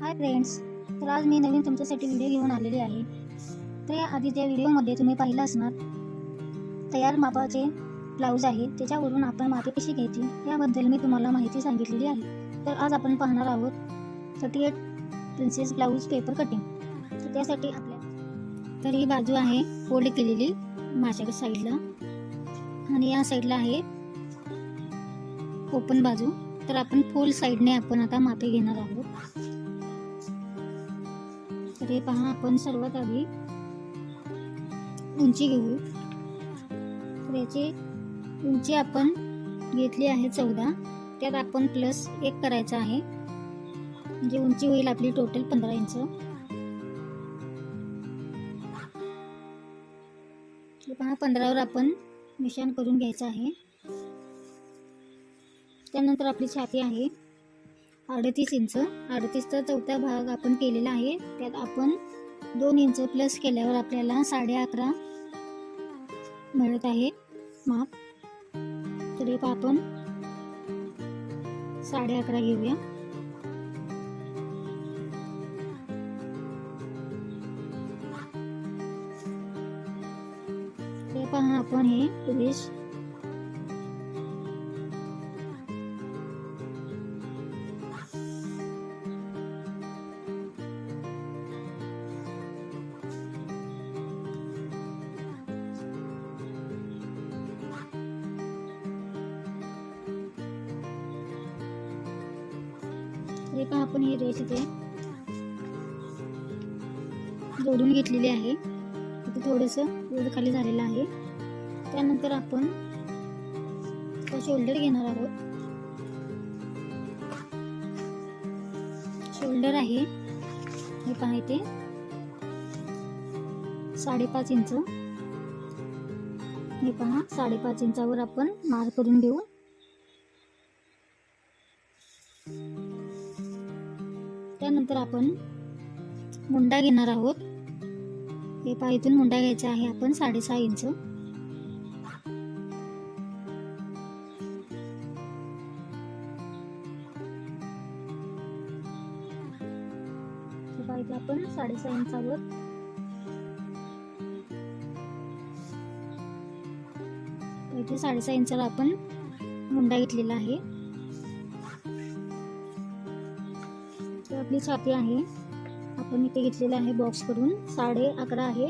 Hi friends, तर आज मी नवीन तुमच्यासाठी व्हिडिओ घेऊन आलेले आहे. तर या आधीच्या व्हिडिओमध्ये तुम्ही पाहिलं असणार तयार मापाचे ब्लाऊज आहे, त्याच्यावरून आपण मापे कशी घ्यायची याबद्दल मी तुम्हाला माहिती सांगितलेली आहे. तर आज आपण पाहणार आहोत 38 प्रिन्सेस ब्लाऊज पेपर कटिंग. तर त्यासाठी तर ही बाजू आहे फोल्ड केलेली मागच्या साईडला आणि या साईडला आहे ओपन बाजू. तर आपण फुल साईडने आपण आता मापे घेणार आहोत. तर हे पहा, आपण सर्वात आधी उंची घेऊ. तर याची उंची आपण घेतली आहे 14, त्यात आपण प्लस 1 करायचं आहे, म्हणजे उंची होईल आपली टोटल 15 इंच. हे पहा, 15 वर आपण निशाण करून घ्यायचं आहे. त्यानंतर आपली छाती आहे 38 इंच. 38चा चौथा भाग आपण केलेला आहे, त्यात आपण 2 इंच प्लस केल्यावर आपल्याला 11.5 मिळत आहे माप. तरी आपण 11.5 घेऊया. ते पहा, आपण हे रेष आपण ही रेष इथे जोडून घेतलेली आहे. इथे थोडंसं वर खाली झालेलं आहे. त्यानंतर आपण शोल्डर घेणार आहोत. शोल्डर आहे हे पहा, इथे 5.5 इंच. हे पहा, 5.5 इंचावर आपण मार्क करून घेऊ. त्यानंतर आपण मुंडा घेणार आहोत. हे पहा, इथून मुंडा घ्यायचा आहे आपण 6.5 इंच. इथे आपण 6.5 इंचावर इथे 6.5 इंचाला आपण मुंडा घेतलेला आहे. आपली छाती आहे, आपण इथे घेतलेला आहे बॉक्स करून 11.5 आहे.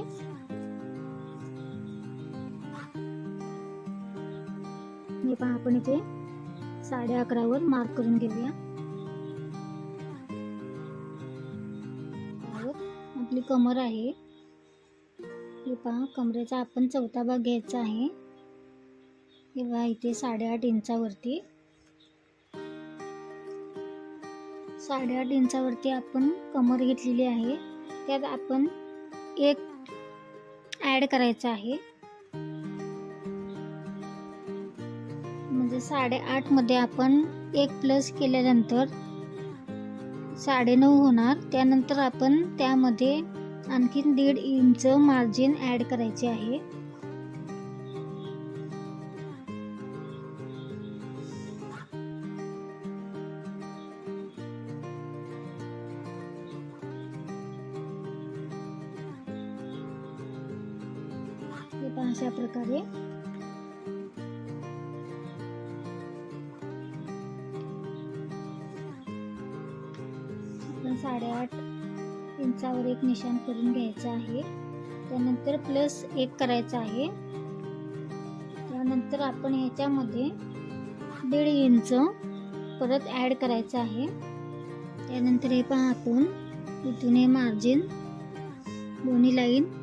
हे पहा, आपण इथे 11.5 वर मार्क करून घेऊया. आपली कमर आहे. हे पहा, कमरेचा आपण चौथा भाग घ्यायचा आहे. हे पहा, इथे 8.5 इंचावरती 8.5 इंचावरती आपण कमर घेतलेली आहे. त्यात आपण 1 ॲड करायचं आहे, म्हणजे 8.5 मध्ये आपण 1 प्लस केल्यानंतर 9.5 होणार. त्यानंतर आपण त्यामध्ये आणखीन 1.5 इंच मार्जिन ॲड करायचे आहे. अशा प्रकारे आपण 8.5 इंचावर एक निशाण करून घ्यायचं आहे. त्यानंतर प्लस 1 करायचं आहे. त्यानंतर आपण ह्याच्यामध्ये 1.5 इंच परत ॲड करायचं आहे. त्यानंतर हे पहा, आपण इथून हे मार्जिन दोन्ही लाईन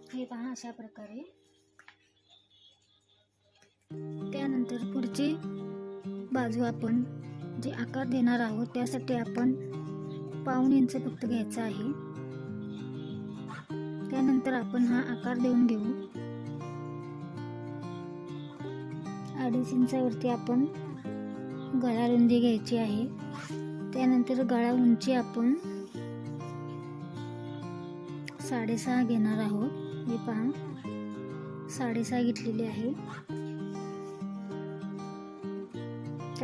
हे पहा अशा प्रकारे. त्यानंतर पुढची बाजू आपण जे आकार देणार आहोत त्यासाठी आपण 1.5 इंच फक्त घ्यायचा आहे. त्यानंतर आपण हा आकार देऊन घेऊ. 2.5 इंचावरती आपण गळा रुंदी घ्यायची आहे. त्यानंतर गळा उंची आपण 6.5 घेणार आहोत. हे पहा, 6.5 घेतलेली आहे.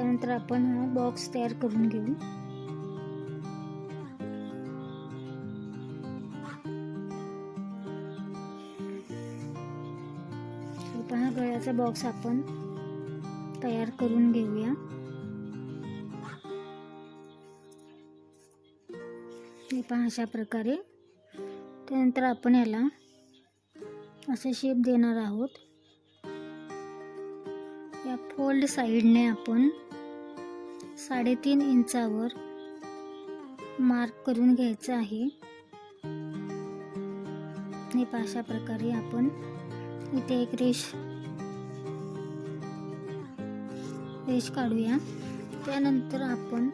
त्यानंतर आपण हा बॉक्स तयार करून घेऊ. पहा गळ्याचा बॉक्स आपण तयार करून घेऊया. हे पहा अशा प्रकारे. त्यानंतर आपण याला असा शेप देणार आहोत. या फोल्ड साईडने आपण 3.5 इंचावर मार्क करून घ्यायचं आहे. हे पहा अशा प्रकारे आपण इथे एक रेष काढूया. त्यानंतर आपण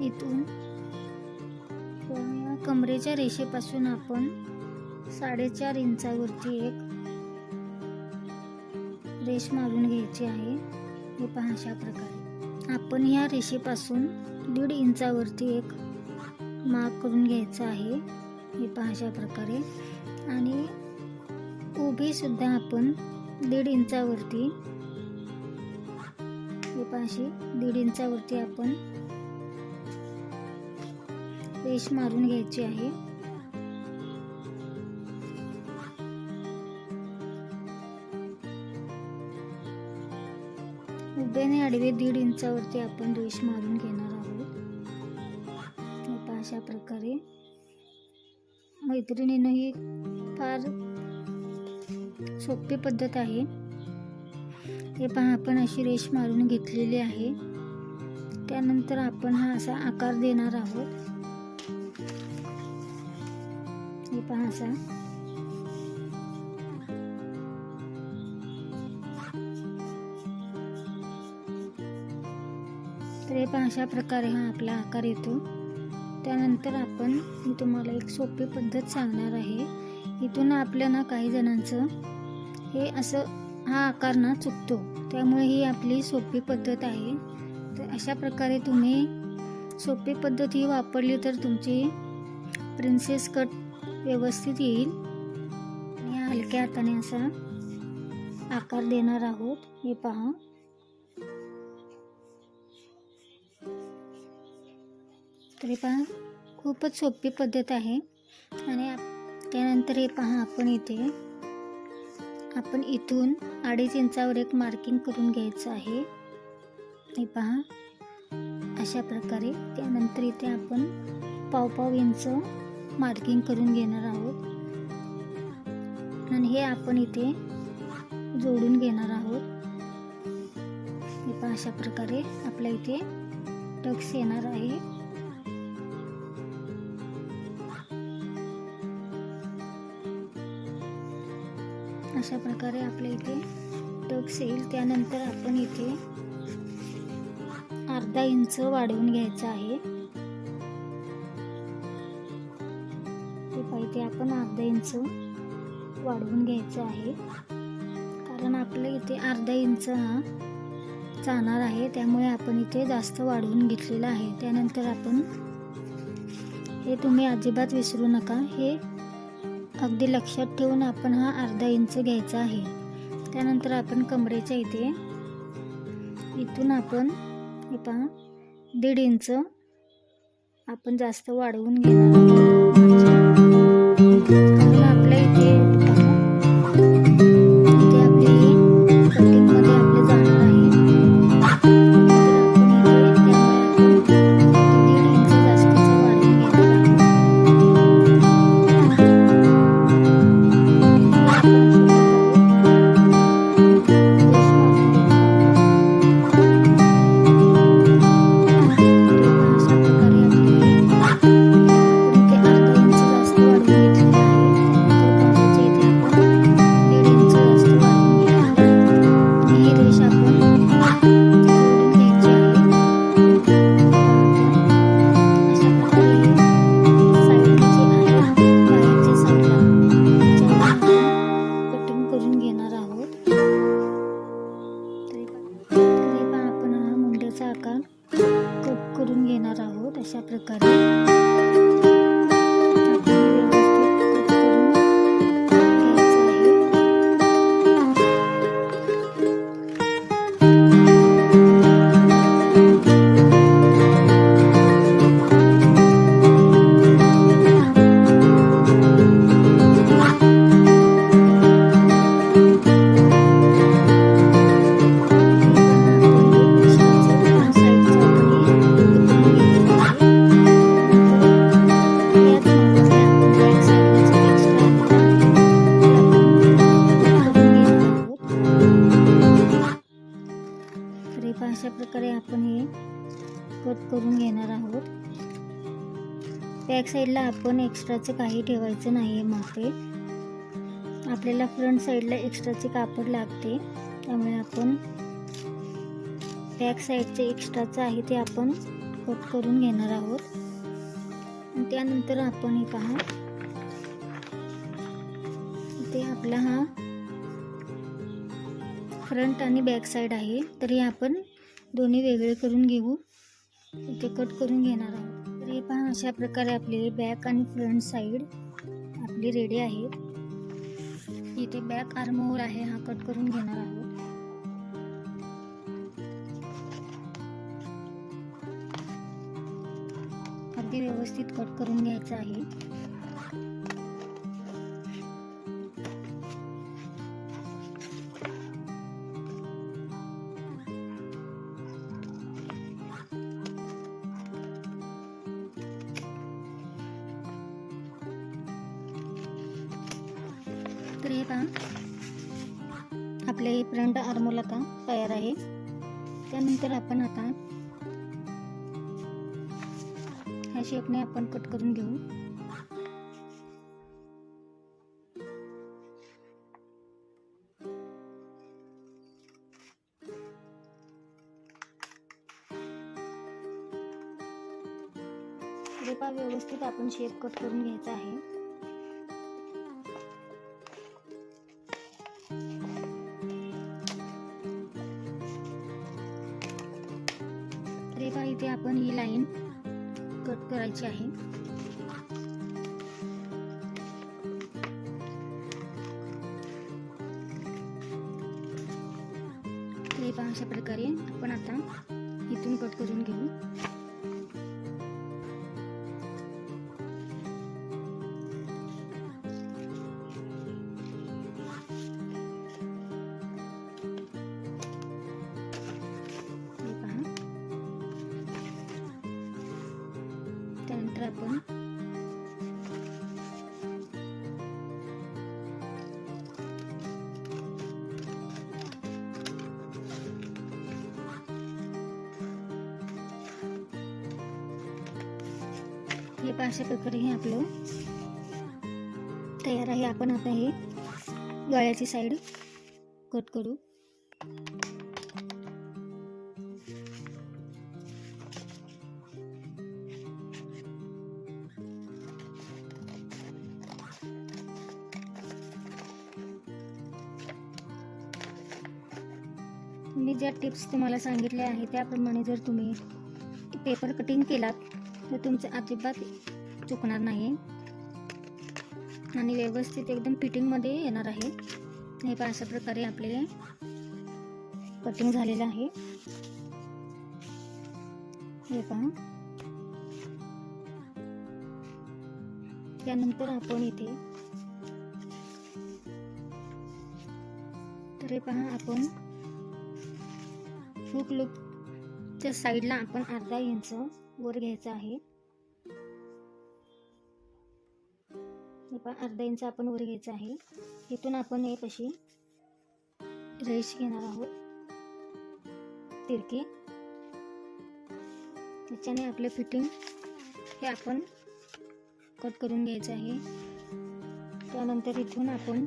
इथून या कमरेच्या रेषेपासून आपण 4.5 इंचावरती एक रेष मारून घ्यायची आहे. हे पहा अशा प्रकारे आपण या रेषेपासून 1.5 इंचावरती एक मार्क करून घ्यायचं आहे. हे पहा अशा प्रकारे. आणि उभी सुद्धा आपण 1.5 इंचावरती, हे पहा अशी 1.5 इंचावरती आपण रेष मारून घ्यायची आहे. उभ्याने आडवे 1.5 इंचावरती आपण रेष मारून घेणार आहोत. हे पहा अशा प्रकारे. मैत्रिणींनो, ही फार सोपी पद्धत आहे. हे पहा आपण अशी रेष मारून घेतलेली आहे. त्यानंतर आपण हा असा आकार देणार आहोत. हे पहा असा. तर हे पहा अशा प्रकारे हा आपला आकार येतो. त्यानंतर आपण मी तुम्हाला एक सोपी पद्धत सांगणार आहे. इथून आपल्याला काही जणांचं हे असं हा आकार ना चुकतो, त्यामुळे ही आपली सोपी पद्धत आहे. तर अशा प्रकारे तुम्ही सोपी पद्धत ही वापरली तर तुमची प्रिन्सेस कट व्यवस्थित येईल. आणि हलक्या हाताने असा आकार देणार आहोत. हे पहा. तर हे पहा खूपच सोपी पद्धत आहे. आणि त्यानंतर हे पहा आपण इथून 2.5 इंचावर एक मार्किंग करून घ्यायचं आहे. हे पहा अशा प्रकारे. त्यानंतर इथे आपण 1.5 इंच मार्किंग करून घेणार आहोत. आणि हे आपण इथे जोडून घेणार आहोत. हे पहा अशा प्रकारे आपल्या इथे टक्स येणार आहे. अशा प्रकारे आपल्या इथे टक्स येईल. त्यानंतर आपण इथे 1/2 इंच वाढवून घ्यायचं आहे. हे पहा इथे आपण 1/2 इंच वाढवून घ्यायचं आहे, कारण आपल्या इथे 1/2 इंच हा जाणार आहे, त्यामुळे आपण इथे जास्त वाढवून घेतलेलं आहे. त्यानंतर आपण हे तुम्ही अजिबात विसरू नका, हे अगदी लक्षात ठेवून आपण हा 1/2 इंच घ्यायचा आहे. त्यानंतर आपण कमरेच्या इथून आपण हे पहा 1.5 इंच आपण जास्त वाढवून घेणार आहोत. कारण आपल्या इथे आपली कटिंग मध्ये आपले जाणार आहे. आकार कट करून घेणार आहोत. अशा प्रकारे आपण व्यवस्थित कट करून घ्यायचं आहे. आपण हे कट करून घेणार आहोत. बॅक साईडला आपण एक्स्ट्राचं काही ठेवायचं नाही आहे मापे. आपल्याला फ्रंट साईडला एक्स्ट्राचे कापड लागते, त्यामुळे आपण बॅक साईडचे एक्स्ट्राचं आहे ते आपण कट करून घेणार आहोत. आणि त्यानंतर आपण हे पहा, इथे आपला हा फ्रंट आणि बॅक साईड आहे, तर हे आपण दोन्ही वेगळे करून घेऊ. इथे कट करून घेणार आहोत. तर हे पहा, अशा प्रकारे आपले बॅक आणि फ्रंट साईड आपली रेडी आहे. इथे बॅक आर्महोल आहे, हा कट करून घेणार आहोत. अगदी व्यवस्थित कट करून घ्यायचं आहे. तर हे पहा, आपले फ्रंट आर्महोल आता तयार आहे. त्यानंतर आपण आता ह्या शेपने आपण कट करून घेऊ. रेपा व्यवस्थित आपण शेप कट करून घ्यायचा आहे. रेपा इथे आपण ही लाईन कट करायची आहे. रेपा अशा प्रकारे आपण आता इथून कट करून घेऊ. त्यानंतर आपण हे अशा प्रकारे हे आपलं तयार आहे. आपण आता हे गळ्याची साईड कट करू. मी ज्या टिप्स तुम्हाला सांगितल्या आहेत त्याप्रमाणे जर तुम्ही पेपर कटिंग केलात तर तुमचं अजिबात चुकणार नाही आणि व्यवस्थित एकदम फिटिंगमध्ये येणार आहे. हे पहा, अशा प्रकारे आपले कटिंग झालेलं आहे. हे पहा. त्यानंतर आपण इथे तर हे पहा, आपण हुक लूपच्या साईडला आपण अर्धा इंच वर घ्यायचा आहे. हे पहा, अर्धा इंच आपण वर घ्यायचं आहे. इथून आपण एक अशी रेष घेणार आहोत तिरकी. त्याच्याने आपले फिटिंग हे आपण कट करून घ्यायचं आहे. त्यानंतर इथून आपण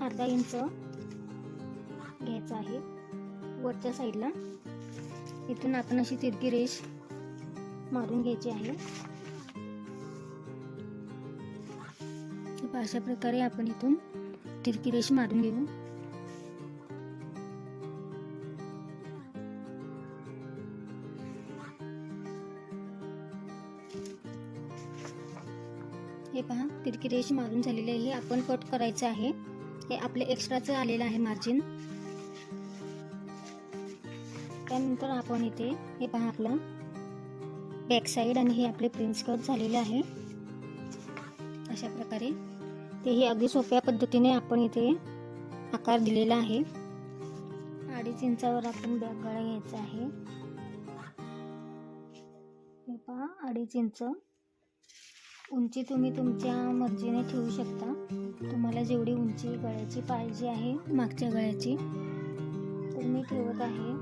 अर्धा इंच घ्यायचा आहे वरच्या साईडला. इथून आपण अशी तिरकी रेष मारून घ्यायची आहे. अशा प्रकारे आपण इथून तिरकी रेष मारून घेऊ. हे पहा, तिरकी रेष मारून झालेली आहे. आपण कट करायचं आहे. हे आपले एक्स्ट्राचं आलेलं आहे मार्जिन. त्यानंतर आपण इथे हे पहा, आपलं बॅक साईड आणि हे आपले प्रिन्स कट झालेले आहे. अशा प्रकारे तेही अगदी सोप्या पद्धतीने आपण इथे आकार दिलेला आहे. 2.5 इंचावर आपण बॅक गळा घ्यायचा आहे. हे पहा, 2.5 इंच उंची तुम्ही तुमच्या मर्जीने ठेवू शकता. तुम्हाला जेवढी उंची गळ्याची पाहिजे आहे मागच्या गळ्याची, तर मी ठेवत आहे.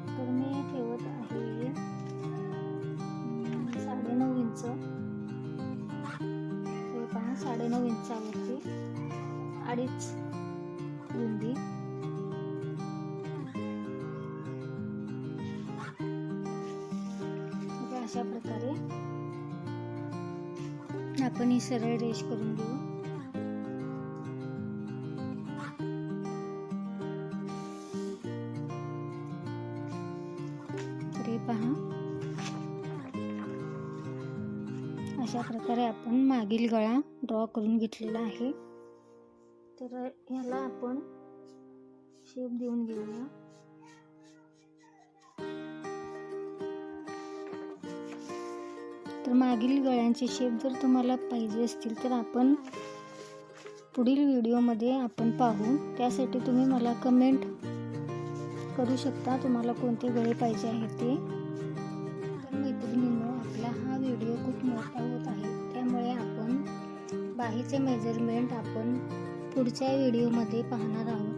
तर मी ठेवत आहे 9.5 इंच. हे पहा 9.5 इंचावरती 2.5 रुंदी. अशा प्रकारे आपण ही सरळ रेष करून घेऊ. तर हे पहा, अशा प्रकारे आपण मागील गळा ड्रॉ करून घेतलेला आहे. तर ह्याला आपण शेप देऊन घेऊया. तर मागील गळ्यांचे शेप जर तुम्हाला पाहिजे असतील तर आपण पुढील व्हिडिओमध्ये आपण पाहू. त्यासाठी तुम्ही मला कमेंट करू शकता तुम्हाला कोणते गळे पाहिजे आहे ते. तर मैत्रिणींनो, आपला हा व्हिडिओ खूप मोठा होत आहे, त्यामुळे आपण बाहीचे मेजरमेंट आपण पुढच्या व्हिडिओमध्ये पाहणार आहोत.